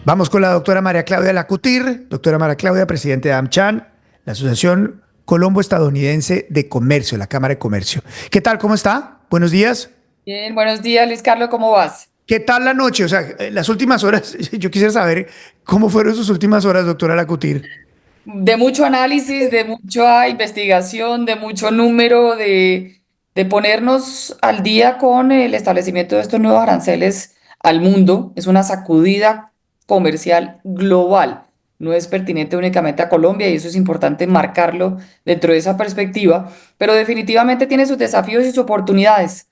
Vamos con la doctora María Claudia Lacutir, doctora María Claudia, presidente de AmCham, la Asociación Colombo-Estadounidense de Comercio, la Cámara de Comercio. ¿Qué tal? ¿Cómo está? Buenos días. Bien, buenos días, Luis Carlos, ¿cómo vas? ¿Qué tal la noche? O sea, las últimas horas, yo quisiera saber cómo fueron sus últimas horas, doctora Lacutir. De mucho análisis, de mucha investigación, de mucho número, de ponernos al día con el establecimiento de estos nuevos aranceles al mundo. Es una sacudida comercial global. No es pertinente únicamente a Colombia y eso es importante marcarlo dentro de esa perspectiva, pero definitivamente tiene sus desafíos y sus oportunidades.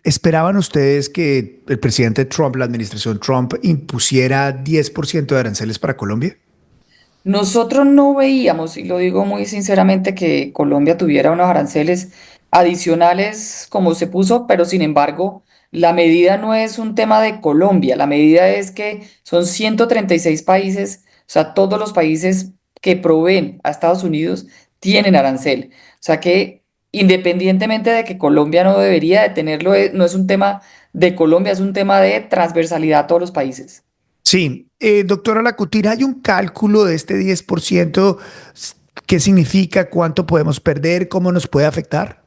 ¿Esperaban ustedes que el presidente Trump, la administración Trump, impusiera 10% de aranceles para Colombia? Nosotros no veíamos, y lo digo muy sinceramente, que Colombia tuviera unos aranceles adicionales como se puso, pero sin embargo, la medida no es un tema de Colombia, la medida es que son 136 países, o sea, todos los países que proveen a Estados Unidos tienen arancel. O sea que independientemente de que Colombia no debería de tenerlo, no es un tema de Colombia, es un tema de transversalidad a todos los países. Sí, doctora Lacutir, ¿hay un cálculo de este 10%? ¿Qué significa? ¿Cuánto podemos perder? ¿Cómo nos puede afectar?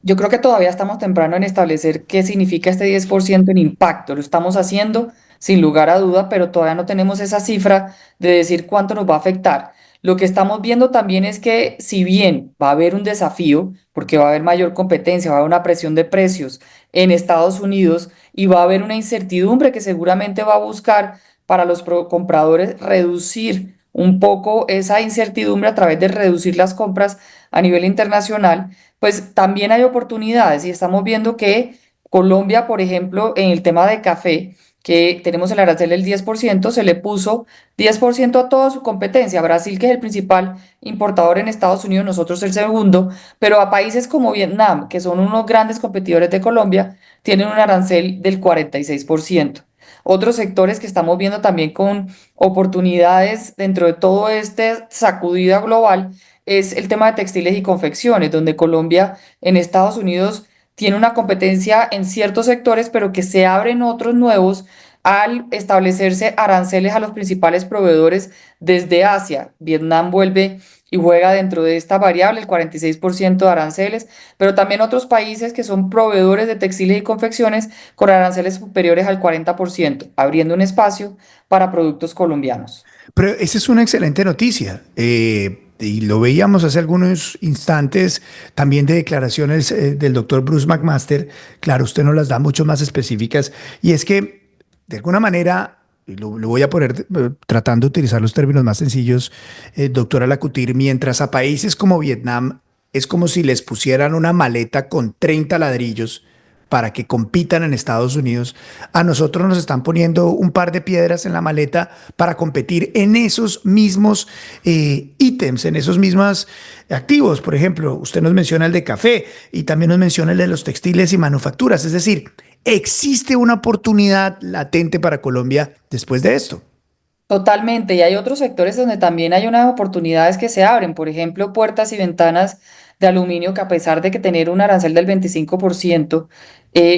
Yo creo que todavía estamos temprano en establecer qué significa este 10% en impacto. Lo estamos haciendo sin lugar a duda, pero todavía no tenemos esa cifra de decir cuánto nos va a afectar. Lo que estamos viendo también es que si bien va a haber un desafío, porque va a haber mayor competencia, va a haber una presión de precios en Estados Unidos y va a haber una incertidumbre que seguramente va a buscar para los compradores reducir un poco esa incertidumbre a través de reducir las compras a nivel internacional, pues también hay oportunidades y estamos viendo que Colombia, por ejemplo, en el tema de café, que tenemos el arancel del 10%, se le puso 10% a toda su competencia. Brasil, que es el principal importador en Estados Unidos, nosotros el segundo, pero a países como Vietnam, que son unos grandes competidores de Colombia, tienen un arancel del 46%. Otros sectores que estamos viendo también con oportunidades dentro de todo este sacudida global es el tema de textiles y confecciones, donde Colombia en Estados Unidos tiene una competencia en ciertos sectores, pero que se abren otros nuevos al establecerse aranceles a los principales proveedores desde Asia. Vietnam vuelve y juega dentro de esta variable, el 46% de aranceles, pero también otros países que son proveedores de textiles y confecciones con aranceles superiores al 40%, abriendo un espacio para productos colombianos. Pero esa es una excelente noticia. Y lo veíamos hace algunos instantes también de declaraciones del doctor Bruce McMaster. Claro, usted nos las da mucho más específicas. Y es que, de alguna manera, y lo voy a poner tratando de utilizar los términos más sencillos, doctora Lacutir, mientras a países como Vietnam es como si les pusieran una maleta con 30 ladrillos para que compitan en Estados Unidos, a nosotros nos están poniendo un par de piedras en la maleta para competir en esos mismos ítems, en esos mismos activos. Por ejemplo, usted nos menciona el de café y también nos menciona el de los textiles y manufacturas. Es decir, existe una oportunidad latente para Colombia después de esto. Totalmente, y hay otros sectores donde también hay unas oportunidades que se abren, por ejemplo, puertas y ventanas de aluminio que a pesar de que tener un arancel del 25%,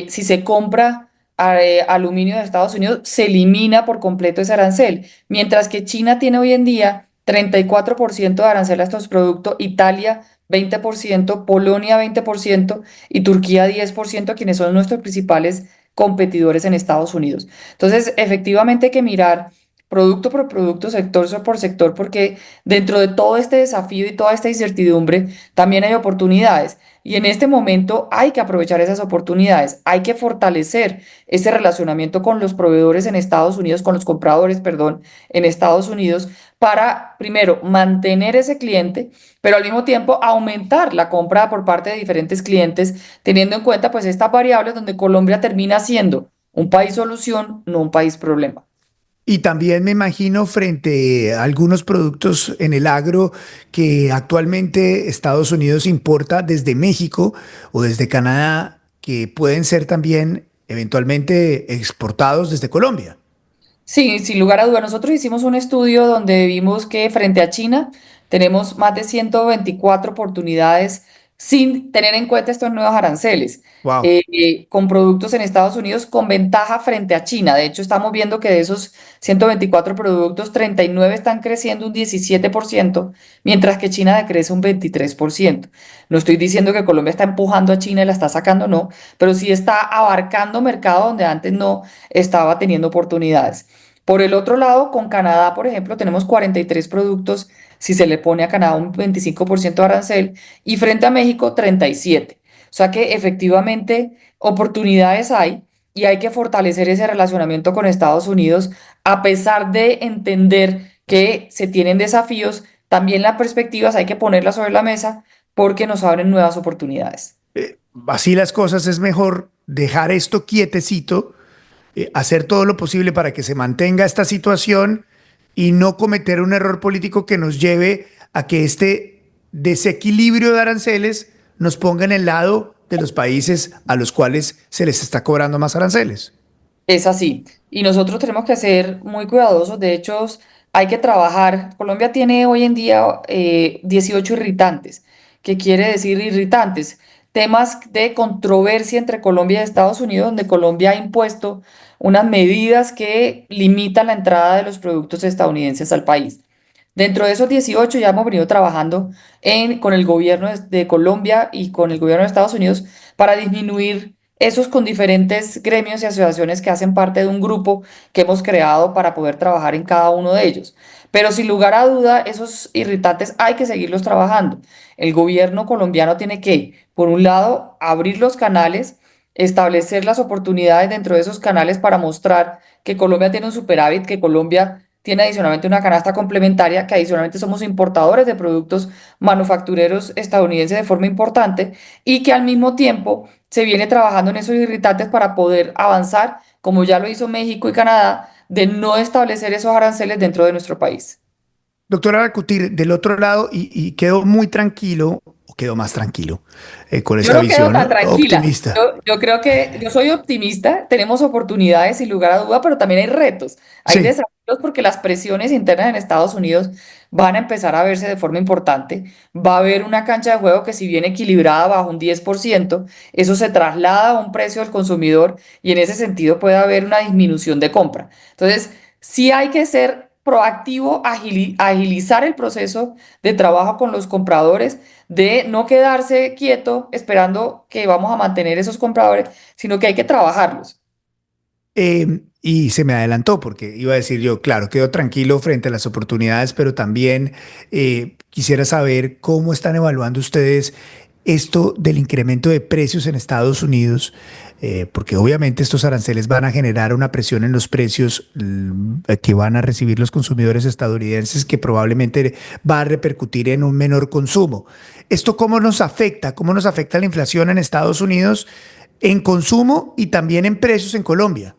si se compra aluminio de Estados Unidos, se elimina por completo ese arancel, mientras que China tiene hoy en día 34% de arancel a estos productos, Italia 20%, Polonia 20% y Turquía 10%, quienes son nuestros principales competidores en Estados Unidos. Entonces, efectivamente hay que mirar producto por producto, sector por sector, porque dentro de todo este desafío y toda esta incertidumbre también hay oportunidades. Y en este momento hay que aprovechar esas oportunidades, hay que fortalecer ese relacionamiento con los proveedores en Estados Unidos, con los compradores, perdón, en Estados Unidos, para primero mantener ese cliente, pero al mismo tiempo aumentar la compra por parte de diferentes clientes, teniendo en cuenta pues estas variables donde Colombia termina siendo un país solución, no un país problema. Y también me imagino frente a algunos productos en el agro que actualmente Estados Unidos importa desde México o desde Canadá, que pueden ser también eventualmente exportados desde Colombia. Sí, sin lugar a duda. Nosotros hicimos un estudio donde vimos que frente a China tenemos más de 124 oportunidades sin tener en cuenta estos nuevos aranceles, Wow. con productos en Estados Unidos con ventaja frente a China. De hecho, estamos viendo que de esos 124 productos, 39 están creciendo un 17%, mientras que China decrece un 23%. No estoy diciendo que Colombia está empujando a China y la está sacando, no, pero sí está abarcando mercado donde antes no estaba teniendo oportunidades. Por el otro lado, con Canadá, por ejemplo, tenemos 43 productos, si se le pone a Canadá un 25% de arancel, y frente a México 37. O sea que efectivamente oportunidades hay y hay que fortalecer ese relacionamiento con Estados Unidos, a pesar de entender que se tienen desafíos, también las perspectivas hay que ponerlas sobre la mesa porque nos abren nuevas oportunidades. Así las cosas es mejor dejar esto quietecito, hacer todo lo posible para que se mantenga esta situación y no cometer un error político que nos lleve a que este desequilibrio de aranceles nos ponga en el lado de los países a los cuales se les está cobrando más aranceles. Es así. Y nosotros tenemos que ser muy cuidadosos. De hecho, hay que trabajar. Colombia tiene hoy en día 18 irritantes. ¿Qué quiere decir irritantes? Temas de controversia entre Colombia y Estados Unidos, donde Colombia ha impuesto unas medidas que limitan la entrada de los productos estadounidenses al país. Dentro de esos 18 ya hemos venido trabajando con el gobierno de Colombia y con el gobierno de Estados Unidos para disminuir esos con diferentes gremios y asociaciones que hacen parte de un grupo que hemos creado para poder trabajar en cada uno de ellos. Pero sin lugar a duda, esos irritantes hay que seguirlos trabajando. El gobierno colombiano tiene que, por un lado, abrir los canales, establecer las oportunidades dentro de esos canales para mostrar que Colombia tiene un superávit, que Colombia tiene adicionalmente una canasta complementaria, que adicionalmente somos importadores de productos manufactureros estadounidenses de forma importante y que al mismo tiempo se viene trabajando en esos irritantes para poder avanzar, como ya lo hizo México y Canadá, de no establecer esos aranceles dentro de nuestro país. Doctora Aracutir, del otro lado, y quedo muy tranquilo, o quedo más tranquilo, con Yo esta no quedo tan visión tranquila. optimista. Yo creo que yo soy optimista, tenemos oportunidades sin lugar a duda, pero también hay retos, hay Sí, desafíos porque las presiones internas en Estados Unidos van a empezar a verse de forma importante. Va a haber una cancha de juego que si bien equilibrada bajo un 10%, eso se traslada a un precio al consumidor y en ese sentido puede haber una disminución de compra. Entonces, sí hay que ser proactivo, agilizar el proceso de trabajo con los compradores, de no quedarse quieto esperando que vamos a mantener esos compradores, sino que hay que trabajarlos. y se me adelantó porque iba a decir yo, claro, quedo tranquilo frente a las oportunidades, pero también quisiera saber cómo están evaluando ustedes esto del incremento de precios en Estados Unidos, porque obviamente estos aranceles van a generar una presión en los precios que van a recibir los consumidores estadounidenses que probablemente va a repercutir en un menor consumo. ¿Esto cómo nos afecta? ¿Cómo nos afecta la inflación en Estados Unidos en consumo y también en precios en Colombia?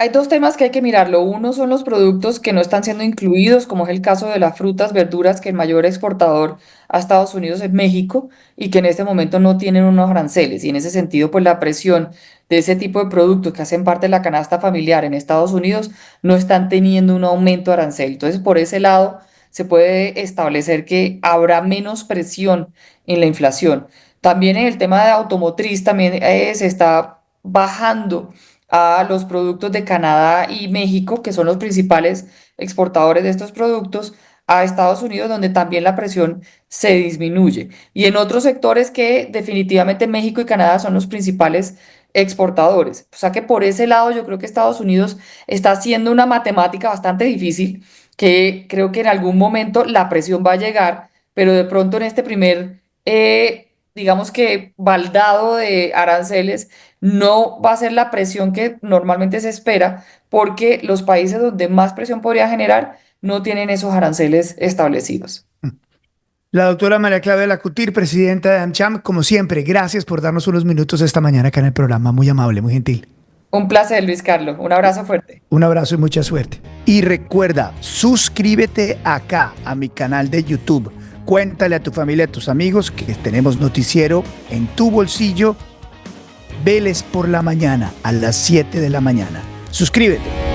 Hay dos temas que hay que mirarlo. Uno son los productos que no están siendo incluidos, como es el caso de las frutas, verduras, que el mayor exportador a Estados Unidos es México y que en este momento no tienen unos aranceles. Y en ese sentido, pues la presión de ese tipo de productos que hacen parte de la canasta familiar en Estados Unidos no están teniendo un aumento de arancel. Entonces, por ese lado, se puede establecer que habrá menos presión en la inflación. También en el tema de automotriz, también se está bajando a los productos de Canadá y México, que son los principales exportadores de estos productos, a Estados Unidos, donde también la presión se disminuye. Y en otros sectores que definitivamente México y Canadá son los principales exportadores. O sea que por ese lado yo creo que Estados Unidos está haciendo una matemática bastante difícil, que creo que en algún momento la presión va a llegar, pero de pronto en este primer, digamos que baldado de aranceles, no va a ser la presión que normalmente se espera, porque los países donde más presión podría generar no tienen esos aranceles establecidos. La doctora María Claudia Lacutir, presidenta de AmCham, como siempre, gracias por darnos unos minutos esta mañana acá en el programa. Muy amable, muy gentil. Un placer, Luis Carlos. Un abrazo fuerte. Un abrazo y mucha suerte. Y recuerda, suscríbete acá a mi canal de YouTube. Cuéntale a tu familia, a tus amigos que tenemos noticiero en tu bolsillo. Veles por la mañana a las 7 de la mañana. Suscríbete.